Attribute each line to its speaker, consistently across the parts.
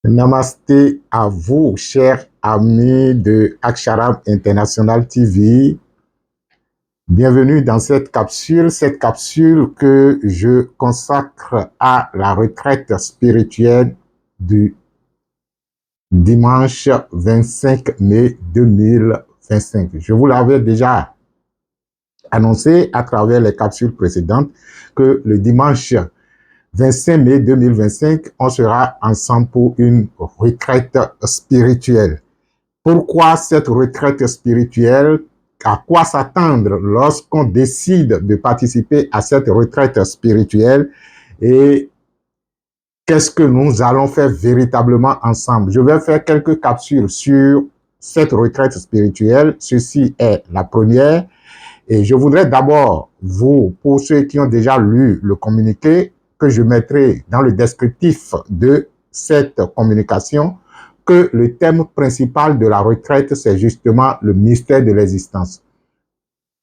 Speaker 1: Namasté à vous, chers amis de Aksharam International TV. Bienvenue dans cette capsule que je consacre à la retraite spirituelle du dimanche 25 mai 2025. Je vous l'avais déjà annoncé à travers les capsules précédentes que le dimanche 25 mai 2025, on sera ensemble pour une retraite spirituelle. Pourquoi cette retraite spirituelle? À quoi s'attendre lorsqu'on décide de participer à cette retraite spirituelle? Et qu'est-ce que nous allons faire véritablement ensemble? Je vais faire quelques capsules sur cette retraite spirituelle. Ceci est la première. Et je voudrais d'abord pour ceux qui ont déjà lu le communiqué, que je mettrai dans le descriptif de cette communication, que le thème principal de la retraite, c'est justement le mystère de l'existence.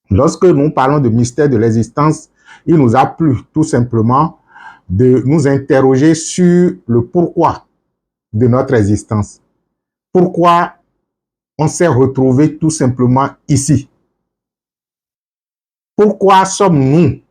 Speaker 1: Lorsque nous parlons de mystère de l'existence, il nous a plu tout simplement de nous interroger sur le pourquoi de notre existence. Pourquoi on s'est retrouvé tout simplement ici? Pourquoi sommes-nous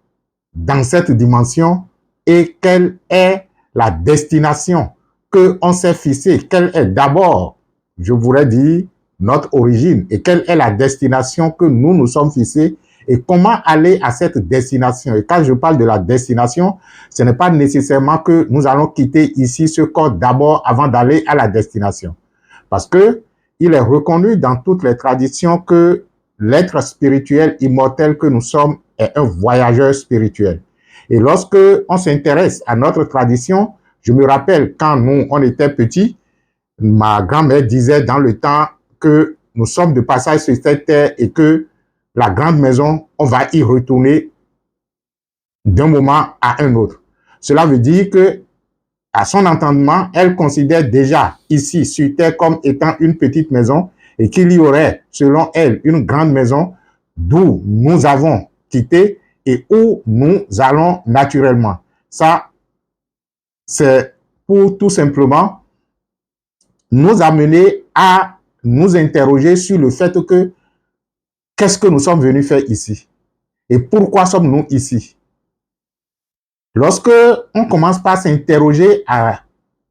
Speaker 1: dans cette dimension et quelle est la destination qu'on s'est fixée? Quelle est d'abord, je voudrais dire, notre origine et quelle est la destination que nous nous sommes fixés et comment aller à cette destination? Et quand je parle de la destination, ce n'est pas nécessairement que nous allons quitter ici ce corps d'abord avant d'aller à la destination. Parce que il est reconnu dans toutes les traditions que l'être spirituel immortel que nous sommes est un voyageur spirituel. Et lorsque on s'intéresse à notre tradition, je me rappelle quand nous, on était petits, ma grand-mère disait dans le temps que nous sommes de passage sur cette terre et que la grande maison, on va y retourner d'un moment à un autre. Cela veut dire que, à son entendement, elle considère déjà ici sur terre comme étant une petite maison et qu'il y aurait, selon elle, une grande maison d'où nous avons quitté et où nous allons naturellement. Ça, c'est pour tout simplement nous amener à nous interroger sur le fait que qu'est-ce que nous sommes venus faire ici et pourquoi sommes-nous ici. Lorsque on commence par s'interroger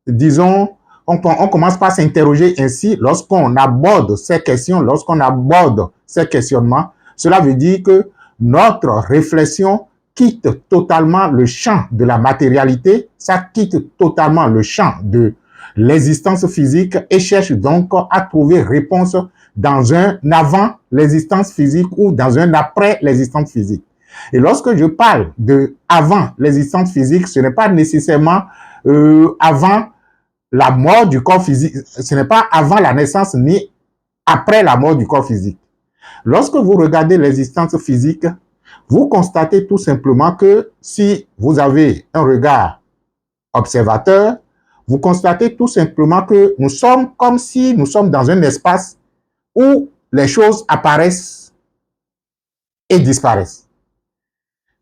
Speaker 1: disons, on commence par s'interroger ainsi lorsqu'on aborde ces questions, lorsqu'on aborde ces questionnements, cela veut dire que notre réflexion quitte totalement le champ de la matérialité, ça quitte totalement le champ de l'existence physique et cherche donc à trouver réponse dans un avant l'existence physique ou dans un après l'existence physique. Et lorsque je parle de avant l'existence physique, ce n'est pas nécessairement avant la mort du corps physique, ce n'est pas avant la naissance ni après la mort du corps physique. Lorsque vous regardez l'existence physique, vous constatez tout simplement que si vous avez un regard observateur, vous constatez tout simplement que nous sommes comme si nous sommes dans un espace où les choses apparaissent et disparaissent.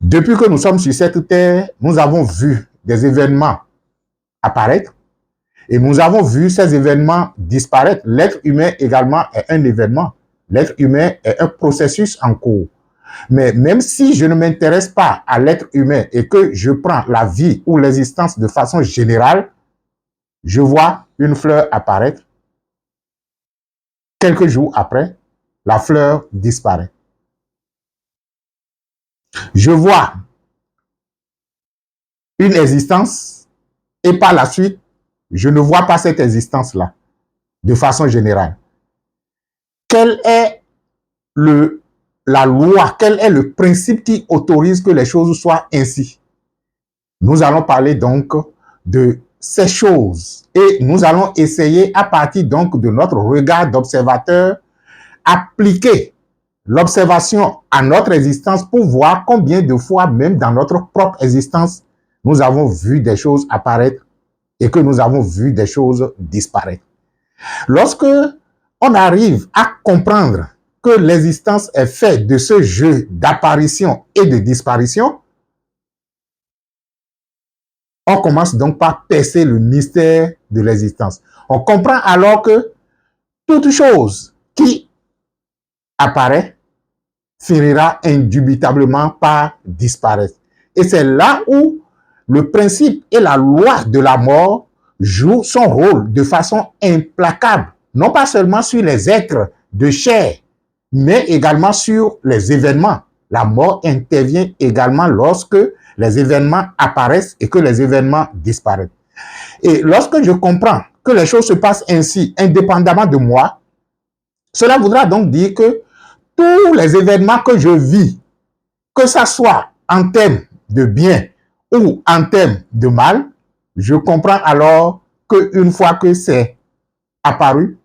Speaker 1: Depuis que nous sommes sur cette terre, nous avons vu des événements apparaître et nous avons vu ces événements disparaître. L'être humain également est un événement. L'être humain est un processus en cours. Mais même si je ne m'intéresse pas à l'être humain et que je prends la vie ou l'existence de façon générale, je vois une fleur apparaître. Quelques jours après, la fleur disparaît. Je vois une existence et par la suite, je ne vois pas cette existence-là de façon générale. Quelle est la loi, quel est le principe qui autorise que les choses soient ainsi? Nous allons parler donc de ces choses et nous allons essayer à partir donc de notre regard d'observateur, appliquer l'observation à notre existence pour voir combien de fois même dans notre propre existence, nous avons vu des choses apparaître et que nous avons vu des choses disparaître. Lorsque on arrive à comprendre que l'existence est faite de ce jeu d'apparition et de disparition, on commence donc par percer le mystère de l'existence. On comprend alors que toute chose qui apparaît finira indubitablement par disparaître. Et c'est là où le principe et la loi de la mort jouent son rôle de façon implacable, non pas seulement sur les êtres de chair, mais également sur les événements. La mort intervient également lorsque les événements apparaissent et que les événements disparaissent. Et lorsque je comprends que les choses se passent ainsi, indépendamment de moi, cela voudra donc dire que tous les événements que je vis, que ce soit en termes de bien ou en termes de mal, je comprends alors qu'une fois que c'est apparu,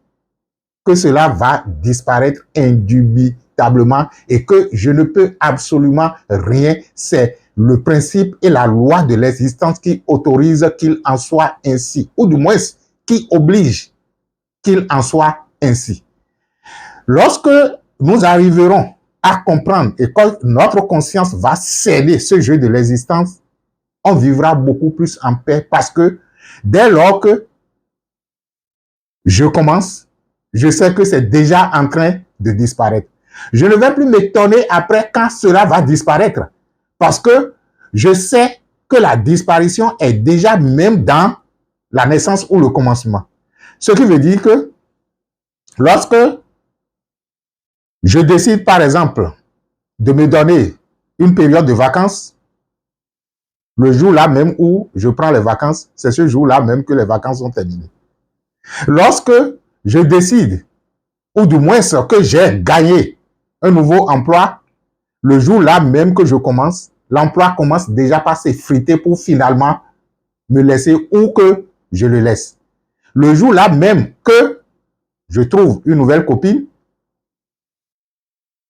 Speaker 1: que cela va disparaître indubitablement et que je ne peux absolument rien. C'est le principe et la loi de l'existence qui autorise qu'il en soit ainsi, ou du moins qui oblige qu'il en soit ainsi. Lorsque nous arriverons à comprendre et que notre conscience va sceller ce jeu de l'existence, on vivra beaucoup plus en paix parce que dès lors que je commence, je sais que c'est déjà en train de disparaître. Je ne vais plus m'étonner après quand cela va disparaître parce que je sais que la disparition est déjà même dans la naissance ou le commencement. Ce qui veut dire que lorsque je décide, par exemple, de me donner une période de vacances, le jour-là même où je prends les vacances, c'est ce jour-là même que les vacances sont terminées. Lorsque je décide, ou du moins que j'ai gagné un nouveau emploi, le jour-là même que je commence, l'emploi commence déjà par s'effriter pour finalement me laisser ou que je le laisse. Le jour-là même que je trouve une nouvelle copine,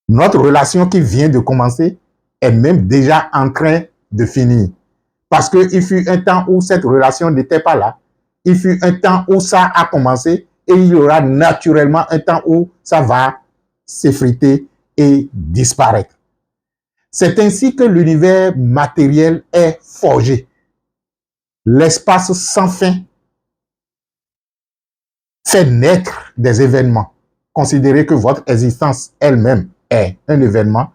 Speaker 1: notre relation qui vient de commencer est même déjà en train de finir. Parce qu'il fut un temps où cette relation n'était pas là. Il fut un temps où ça a commencé et il y aura naturellement un temps où ça va s'effriter et disparaître. C'est ainsi que l'univers matériel est forgé. L'espace sans fin fait naître des événements. Considérez que votre existence elle-même est un événement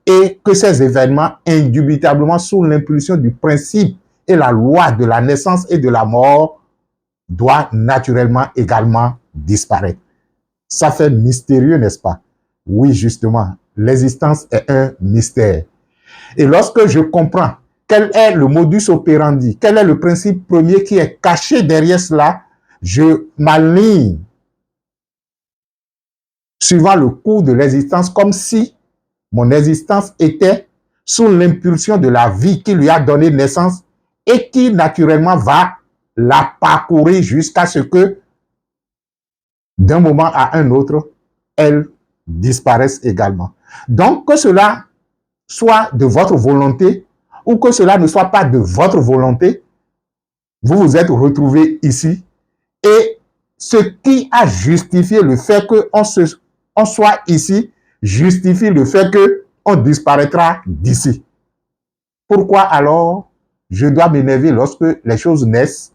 Speaker 1: et que ces événements, indubitablement sous l'impulsion du principe et la loi de la naissance et de la mort, doivent naturellement également disparaître. Ça fait mystérieux, n'est-ce pas? Oui, justement, l'existence est un mystère. Et lorsque je comprends quel est le modus operandi, quel est le principe premier qui est caché derrière cela, je m'aligne suivant le cours de l'existence comme si mon existence était sous l'impulsion de la vie qui lui a donné naissance et qui naturellement va la parcourir jusqu'à ce que d'un moment à un autre, elle disparaisse également. Donc que cela soit de votre volonté ou que cela ne soit pas de votre volonté, vous vous êtes retrouvés ici et ce qui a justifié le fait qu'on soit ici justifie le fait qu'on disparaîtra d'ici. Pourquoi alors je dois m'énerver lorsque les choses naissent?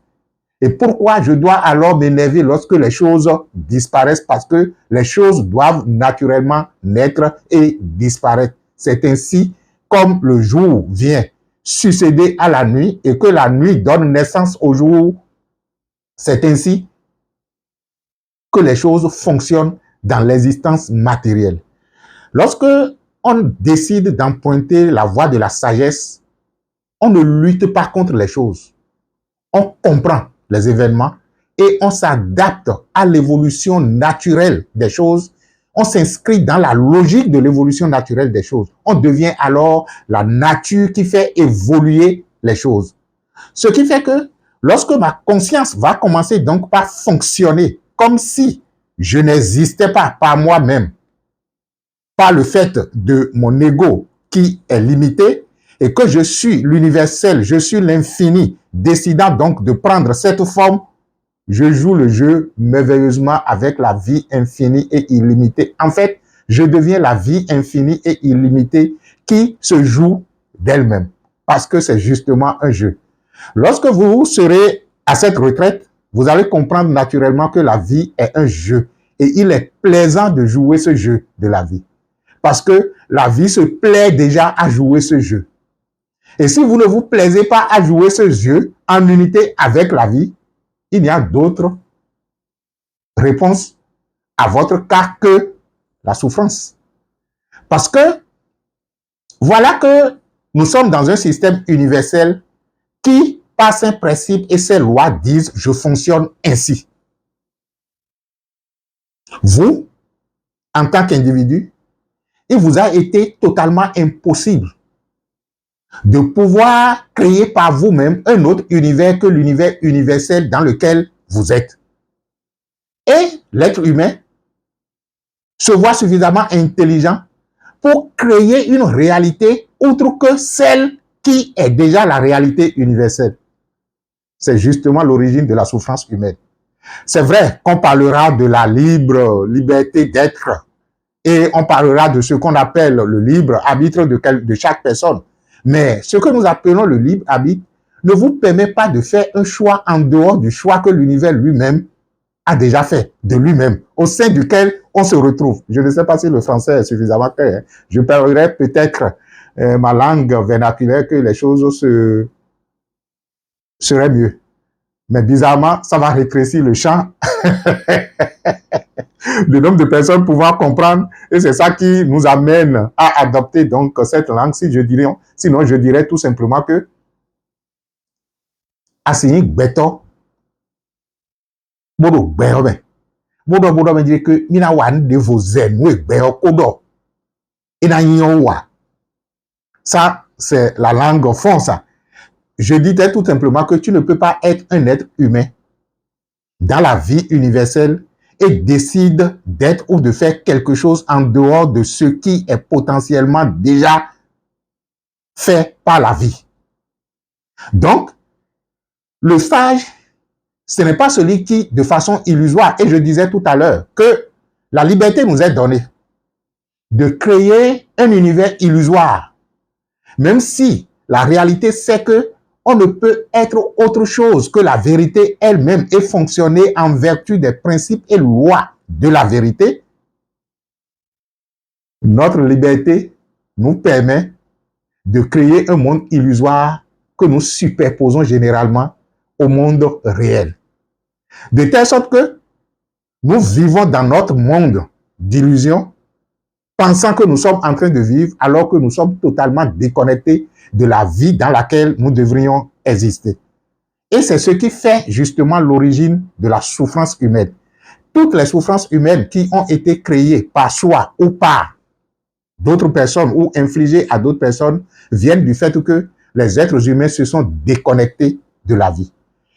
Speaker 1: Et pourquoi je dois alors m'énerver lorsque les choses disparaissent? Parce que les choses doivent naturellement naître et disparaître. C'est ainsi comme le jour vient succéder à la nuit et que la nuit donne naissance au jour. C'est ainsi que les choses fonctionnent dans l'existence matérielle. Lorsque on décide d'emprunter la voie de la sagesse, on ne lutte pas contre les choses. On comprend les événements et on s'adapte à l'évolution naturelle des choses. On s'inscrit dans la logique de l'évolution naturelle des choses. On devient alors la nature qui fait évoluer les choses. Ce qui fait que lorsque ma conscience va commencer donc par fonctionner comme si je n'existais pas par moi-même, par le fait de mon ego qui est limité et que je suis l'universel, je suis l'infini, décidant donc de prendre cette forme, je joue le jeu merveilleusement avec la vie infinie et illimitée. En fait, je deviens la vie infinie et illimitée qui se joue d'elle-même parce que c'est justement un jeu. Lorsque vous serez à cette retraite, vous allez comprendre naturellement que la vie est un jeu. Et il est plaisant de jouer ce jeu de la vie. Parce que la vie se plaît déjà à jouer ce jeu. Et si vous ne vous plaisez pas à jouer ce jeu en unité avec la vie, il y a d'autres réponses à votre cas que la souffrance. Parce que voilà que nous sommes dans un système universel qui, par ses principes et ses lois, disent « je fonctionne ainsi ». Vous, en tant qu'individu, il vous a été totalement impossible de pouvoir créer par vous-même un autre univers que l'univers universel dans lequel vous êtes. Et l'être humain se voit suffisamment intelligent pour créer une réalité outre que celle qui est déjà la réalité universelle. C'est justement l'origine de la souffrance humaine. C'est vrai qu'on parlera de la liberté d'être et on parlera de ce qu'on appelle le libre arbitre de chaque personne. Mais ce que nous appelons le libre arbitre ne vous permet pas de faire un choix en dehors du choix que l'univers lui-même a déjà fait de lui-même, au sein duquel on se retrouve. Je ne sais pas si le français est suffisamment clair. Je parlerai peut-être ma langue vernaculaire que les choses seraient mieux. Mais bizarrement, ça va rétrécir le champ le nombre de personnes pouvant comprendre, et c'est ça qui nous amène à adopter donc cette langue. Sinon, je dirais tout simplement que Asini Beto, Bodo Beobe, Bodo me dit que Mina wan de vos ennemis Beo Kodo, et Nanyowa. Ça, c'est la langue fonce. Je disais tout simplement que tu ne peux pas être un être humain dans la vie universelle et décide d'être ou de faire quelque chose en dehors de ce qui est potentiellement déjà fait par la vie. Donc, le sage, ce n'est pas celui qui, de façon illusoire, et je disais tout à l'heure que la liberté nous est donnée de créer un univers illusoire, même si la réalité c'est que on ne peut être autre chose que la vérité elle-même et fonctionner en vertu des principes et lois de la vérité. Notre liberté nous permet de créer un monde illusoire que nous superposons généralement au monde réel. De telle sorte que nous vivons dans notre monde d'illusion, pensant que nous sommes en train de vivre alors que nous sommes totalement déconnectés de la vie dans laquelle nous devrions exister. Et c'est ce qui fait justement l'origine de la souffrance humaine. Toutes les souffrances humaines qui ont été créées par soi ou par d'autres personnes ou infligées à d'autres personnes viennent du fait que les êtres humains se sont déconnectés de la vie.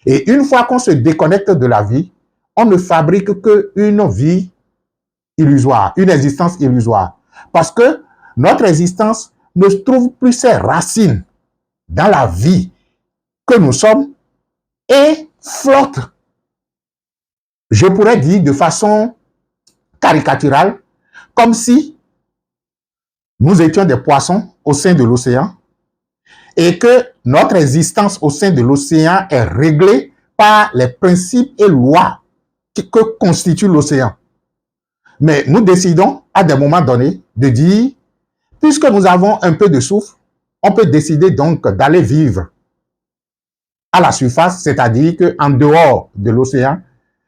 Speaker 1: Et une fois qu'on se déconnecte de la vie, on ne fabrique qu'une vie illusoire, une existence illusoire. Parce que notre existence ne trouve plus ses racines dans la vie que nous sommes et flotte, je pourrais dire de façon caricaturale, comme si nous étions des poissons au sein de l'océan et que notre existence au sein de l'océan est réglée par les principes et lois que constitue l'océan. Mais nous décidons à des moments donnés de dire, puisque nous avons un peu de souffle, on peut décider donc d'aller vivre à la surface, c'est-à-dire qu'en dehors de l'océan,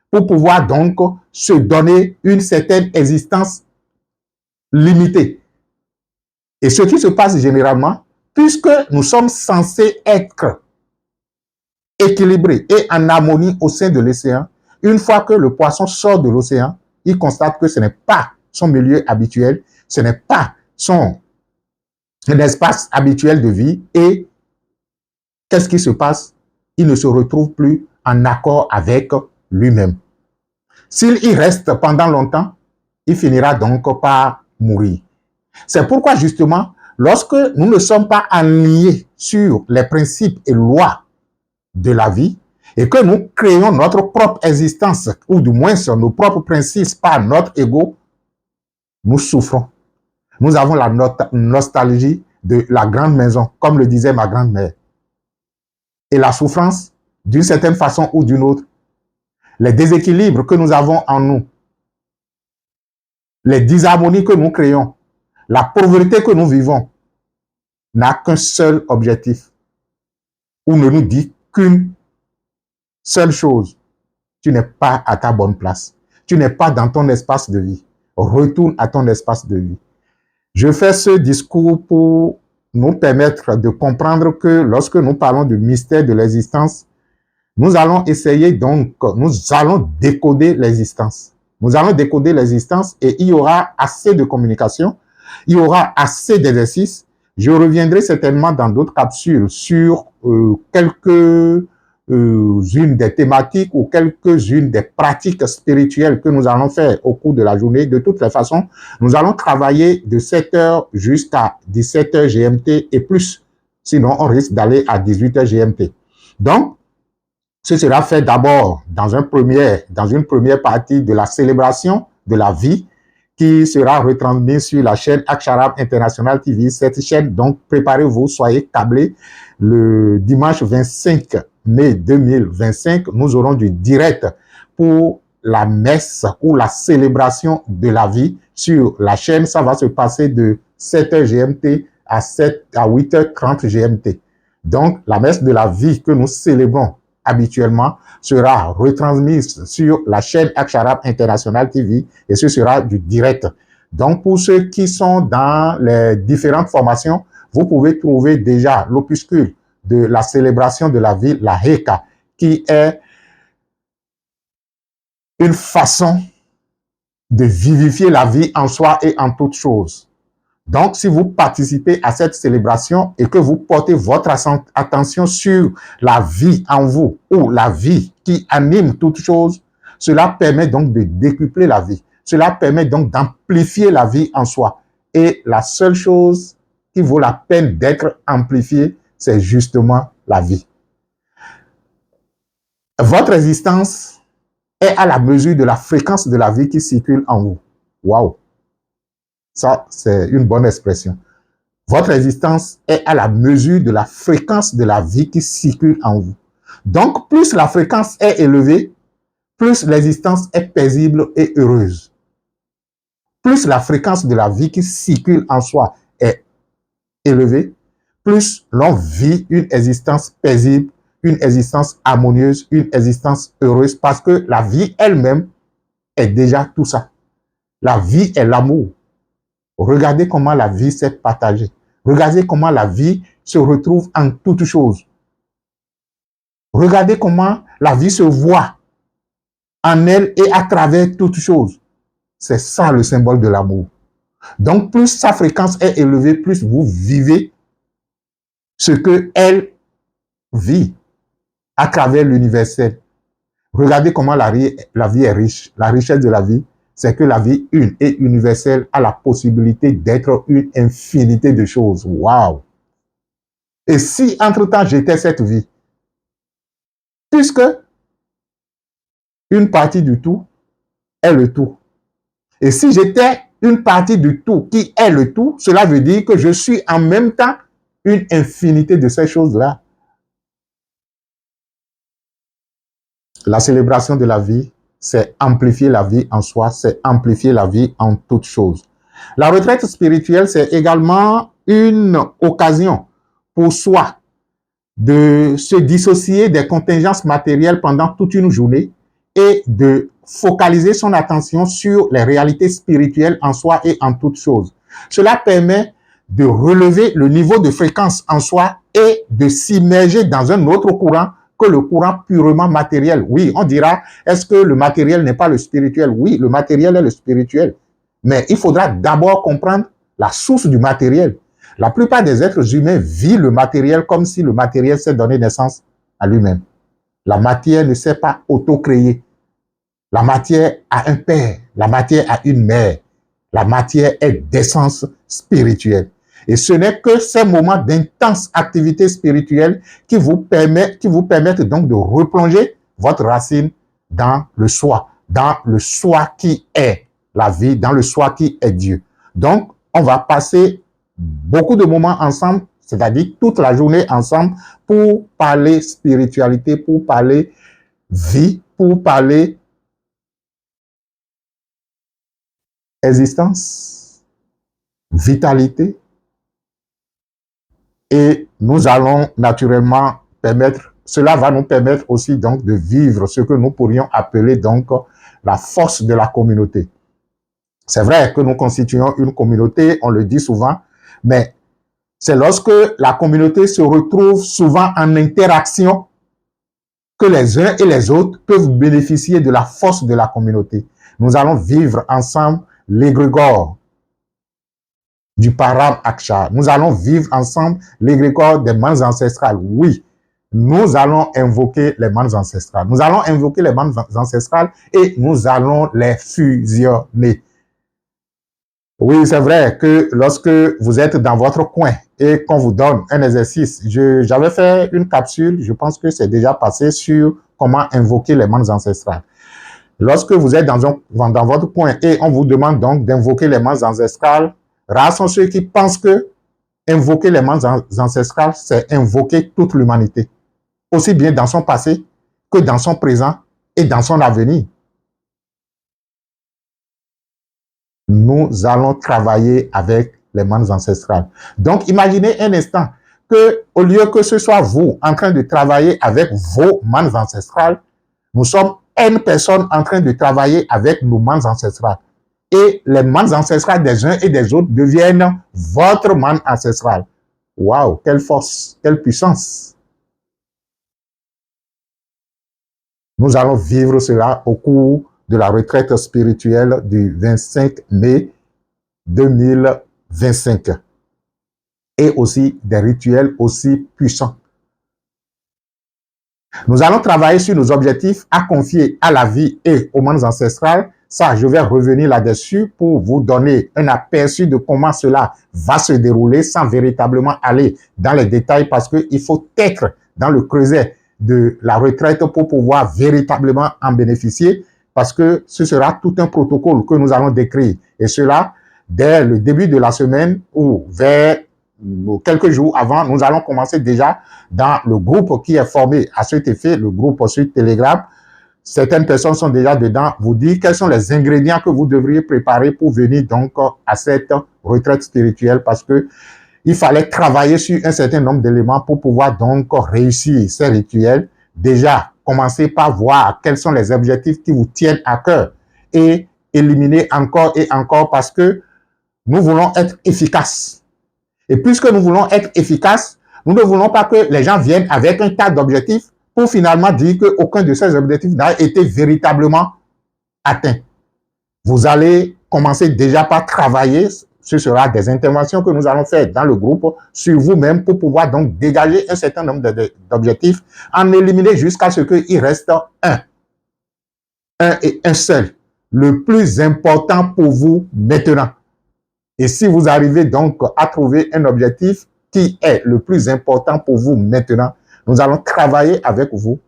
Speaker 1: pour pouvoir donc se donner une certaine existence limitée. Et ce qui se passe généralement, puisque nous sommes censés être équilibrés et en harmonie au sein de l'océan, une fois que le poisson sort de l'océan, il constate que ce n'est pas son milieu habituel, ce n'est pas son espace habituel de vie. Et qu'est-ce qui se passe? Il ne se retrouve plus en accord avec lui-même. S'il y reste pendant longtemps, il finira donc par mourir. C'est pourquoi justement, lorsque nous ne sommes pas alignés sur les principes et lois de la vie et que nous créons notre propre existence, ou du moins sur nos propres principes par notre ego, nous souffrons. Nous avons la nostalgie de la grande maison, comme le disait ma grand-mère. Et la souffrance, d'une certaine façon ou d'une autre, les déséquilibres que nous avons en nous, les disharmonies que nous créons, la pauvreté que nous vivons, n'a qu'un seul objectif, ou ne nous dit qu'une seule chose. Tu n'es pas à ta bonne place. Tu n'es pas dans ton espace de vie. Retourne à ton espace de vie. Je fais ce discours pour nous permettre de comprendre que lorsque nous parlons du mystère de l'existence, nous allons essayer donc, nous allons décoder l'existence. Nous allons décoder l'existence et il y aura assez de communication, il y aura assez d'exercices. Je reviendrai certainement dans d'autres capsules sur quelques-unes des thématiques ou quelques-unes des pratiques spirituelles que nous allons faire au cours de la journée. De toutes les façons, nous allons travailler de 7h jusqu'à 17h GMT et plus. Sinon, on risque d'aller à 18h GMT. Donc, ce sera fait d'abord dans une première partie de la célébration de la vie qui sera retransmise sur la chaîne Aksharab International TV. Cette chaîne, donc, préparez-vous, soyez câblés. Le dimanche 25 mai 2025, nous aurons du direct pour la messe ou la célébration de la vie sur la chaîne. Ça va se passer de 7h GMT à 8h30 GMT. Donc, la messe de la vie que nous célébrons habituellement sera retransmise sur la chaîne Aksharab International TV et ce sera du direct. Donc, pour ceux qui sont dans les différentes formations, vous pouvez trouver déjà l'opuscule de la célébration de la vie, la Heka, qui est une façon de vivifier la vie en soi et en toutes choses. Donc, si vous participez à cette célébration et que vous portez votre attention sur la vie en vous ou la vie qui anime toutes choses, cela permet donc de décupler la vie. Cela permet donc d'amplifier la vie en soi. Et la seule chose qui vaut la peine d'être amplifiée, c'est justement la vie. Votre existence est à la mesure de la fréquence de la vie qui circule en vous. Waouh! Ça, c'est une bonne expression. Votre existence est à la mesure de la fréquence de la vie qui circule en vous. Donc, plus la fréquence est élevée, plus l'existence est paisible et heureuse. Plus la fréquence de la vie qui circule en soi est élevée, plus l'on vit une existence paisible, une existence harmonieuse, une existence heureuse, parce que la vie elle-même est déjà tout ça. La vie est l'amour. Regardez comment la vie s'est partagée. Regardez comment la vie se retrouve en toutes choses. Regardez comment la vie se voit en elle et à travers toutes choses. C'est ça le symbole de l'amour. Donc, plus sa fréquence est élevée, plus vous vivez ce que elle vit à travers l'universel. Regardez comment la vie est riche. La richesse de la vie, c'est que la vie une et universelle a la possibilité d'être une infinité de choses. Waouh! Et si, entre-temps, j'étais cette vie, puisque une partie du tout est le tout. Et si j'étais une partie du tout qui est le tout, cela veut dire que je suis en même temps une infinité de ces choses-là. La célébration de la vie, c'est amplifier la vie en soi, c'est amplifier la vie en toutes choses. La retraite spirituelle, c'est également une occasion pour soi de se dissocier des contingences matérielles pendant toute une journée et de focaliser son attention sur les réalités spirituelles en soi et en toutes choses. Cela permet de relever le niveau de fréquence en soi et de s'immerger dans un autre courant que le courant purement matériel. Oui, on dira, est-ce que le matériel n'est pas le spirituel? Oui, le matériel est le spirituel. Mais il faudra d'abord comprendre la source du matériel. La plupart des êtres humains vivent le matériel comme si le matériel s'est donné naissance à lui-même. La matière ne s'est pas auto-créée. La matière a un père, la matière a une mère. La matière est d'essence spirituelle. Et ce n'est que ces moments d'intense activité spirituelle qui vous permettent donc de replonger votre racine dans le soi qui est la vie, dans le soi qui est Dieu. Donc, on va passer beaucoup de moments ensemble, c'est-à-dire toute la journée ensemble pour parler spiritualité, pour parler vie, pour parler existence, vitalité, et nous allons naturellement cela va nous permettre aussi donc de vivre ce que nous pourrions appeler donc la force de la communauté. C'est vrai que nous constituons une communauté, on le dit souvent, mais c'est lorsque la communauté se retrouve souvent en interaction que les uns et les autres peuvent bénéficier de la force de la communauté. Nous allons vivre ensemble l'égrégore du Param Aksha. Nous allons vivre ensemble l'égrégore des mannes ancestrales. Oui, nous allons invoquer les mannes ancestrales. Nous allons invoquer les mannes ancestrales et nous allons les fusionner. Oui, c'est vrai que lorsque vous êtes dans votre coin et qu'on vous donne un exercice, j'avais fait une capsule, je pense que c'est déjà passé sur comment invoquer les mannes ancestrales. Lorsque vous êtes dans votre coin et on vous demande donc d'invoquer les mannes ancestrales, rares sont ceux qui pensent que invoquer les mannes ancestrales, c'est invoquer toute l'humanité, aussi bien dans son passé que dans son présent et dans son avenir. Nous allons travailler avec les mannes ancestrales. Donc, imaginez un instant que, au lieu que ce soit vous en train de travailler avec vos mannes ancestrales, nous sommes N personnes en train de travailler avec nos mannes ancestrales. Et les mannes ancestrales des uns et des autres deviennent votre manne ancestrale. Waouh, quelle force, quelle puissance. Nous allons vivre cela au cours de la retraite spirituelle du 25 mai 2025 et aussi des rituels aussi puissants. Nous allons travailler sur nos objectifs à confier à la vie et aux mannes ancestrales. Ça, je vais revenir là-dessus pour vous donner un aperçu de comment cela va se dérouler sans véritablement aller dans les détails parce qu'il faut être dans le creuset de la retraite pour pouvoir véritablement en bénéficier parce que ce sera tout un protocole que nous allons décrire. Et cela, dès le début de la semaine ou vers quelques jours avant, nous allons commencer déjà dans le groupe qui est formé à cet effet, le groupe sur Telegram. Certaines personnes sont déjà dedans, vous dire quels sont les ingrédients que vous devriez préparer pour venir donc à cette retraite spirituelle parce que il fallait travailler sur un certain nombre d'éléments pour pouvoir donc réussir ces rituels. Déjà, commencez par voir quels sont les objectifs qui vous tiennent à cœur et éliminer encore et encore parce que nous voulons être efficaces. Et puisque nous voulons être efficaces, nous ne voulons pas que les gens viennent avec un tas d'objectifs pour finalement dire qu'aucun de ces objectifs n'a été véritablement atteint. Vous allez commencer déjà par travailler, ce sera des interventions que nous allons faire dans le groupe sur vous-même pour pouvoir donc dégager un certain nombre d'objectifs, en éliminer jusqu'à ce qu'il reste un et un seul, le plus important pour vous maintenant. Et si vous arrivez donc à trouver un objectif qui est le plus important pour vous maintenant, nous allons travailler avec vous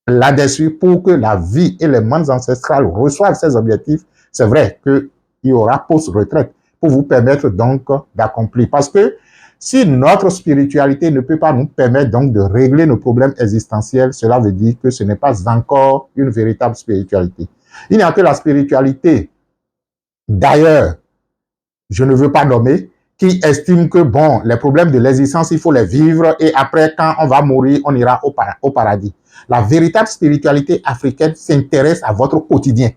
Speaker 1: là-dessus pour que la vie et les mannes ancestrales reçoivent ces objectifs. C'est vrai qu'il y aura post-retraite pour vous permettre donc d'accomplir. Parce que si notre spiritualité ne peut pas nous permettre donc de régler nos problèmes existentiels, cela veut dire que ce n'est pas encore une véritable spiritualité. Il n'y a que la spiritualité, d'ailleurs, je ne veux pas nommer, qui estime que, bon, les problèmes de l'existence, il faut les vivre et après, quand on va mourir, on ira au paradis. La véritable spiritualité africaine s'intéresse à votre quotidien.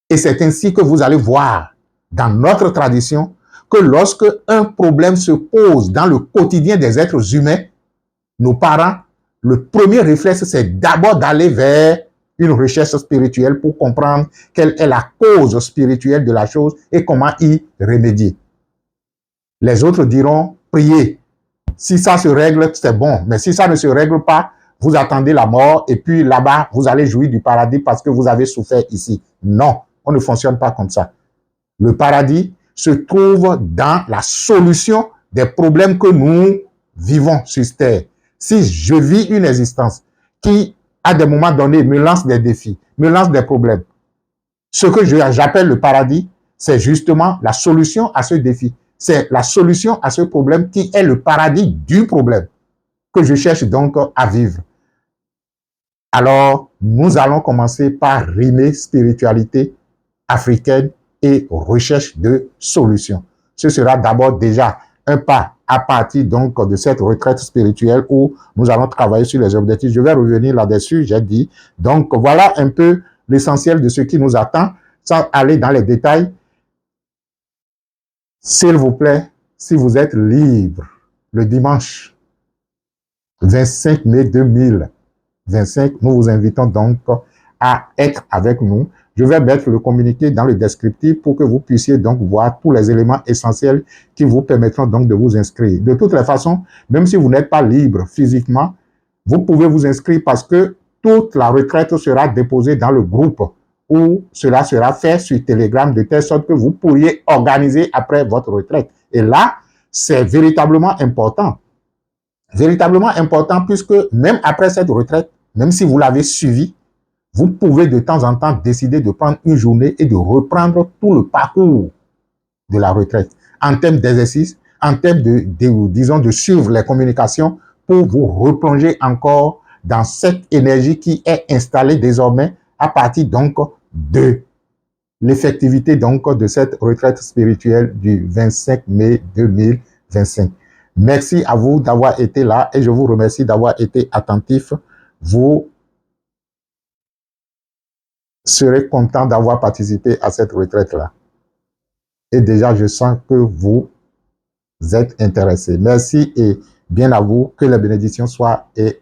Speaker 1: Et c'est ainsi que vous allez voir dans notre tradition que lorsque un problème se pose dans le quotidien des êtres humains, nos parents, le premier réflexe, c'est d'abord d'aller vers une recherche spirituelle pour comprendre quelle est la cause spirituelle de la chose et comment y remédier. Les autres diront, priez. Si ça se règle, c'est bon. Mais si ça ne se règle pas, vous attendez la mort et puis là-bas, vous allez jouir du paradis parce que vous avez souffert ici. Non, on ne fonctionne pas comme ça. Le paradis se trouve dans la solution des problèmes que nous vivons sur cette terre. Si je vis une existence qui, à des moments donnés, me lance des défis, me lance des problèmes, ce que j'appelle le paradis, c'est justement la solution à ce défi. C'est la solution à ce problème qui est le paradis du problème que je cherche donc à vivre. Alors, nous allons commencer par rimer spiritualité africaine et recherche de solutions. Ce sera d'abord déjà un pas à partir donc de cette retraite spirituelle où nous allons travailler sur les objectifs. Je vais revenir là-dessus, j'ai dit. Donc voilà un peu l'essentiel de ce qui nous attend, sans aller dans les détails. S'il vous plaît, si vous êtes libre, le dimanche 25 mai 2025, nous vous invitons donc à être avec nous. Je vais mettre le communiqué dans le descriptif pour que vous puissiez donc voir tous les éléments essentiels qui vous permettront donc de vous inscrire. De toutes les façons, même si vous n'êtes pas libre physiquement, vous pouvez vous inscrire parce que toute la retraite sera déposée dans le groupe où cela sera fait sur Telegram de telle sorte que vous pourriez organiser après votre retraite. Et là, c'est véritablement important. Véritablement important puisque même après cette retraite, même si vous l'avez suivi, vous pouvez de temps en temps décider de prendre une journée et de reprendre tout le parcours de la retraite en termes d'exercice, en termes disons, de suivre les communications pour vous replonger encore dans cette énergie qui est installée désormais à partir donc de l'effectivité donc de cette retraite spirituelle du 25 mai 2025. Merci à vous d'avoir été là et je vous remercie d'avoir été attentif. Vous serez content d'avoir participé à cette retraite-là. Et déjà, je sens que vous êtes intéressés. Merci et bien à vous. Que la bénédiction soit et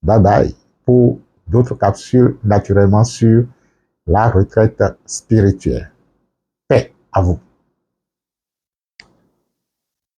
Speaker 1: bye bye pour d'autres capsules naturellement sur la retraite spirituelle. Paix à vous.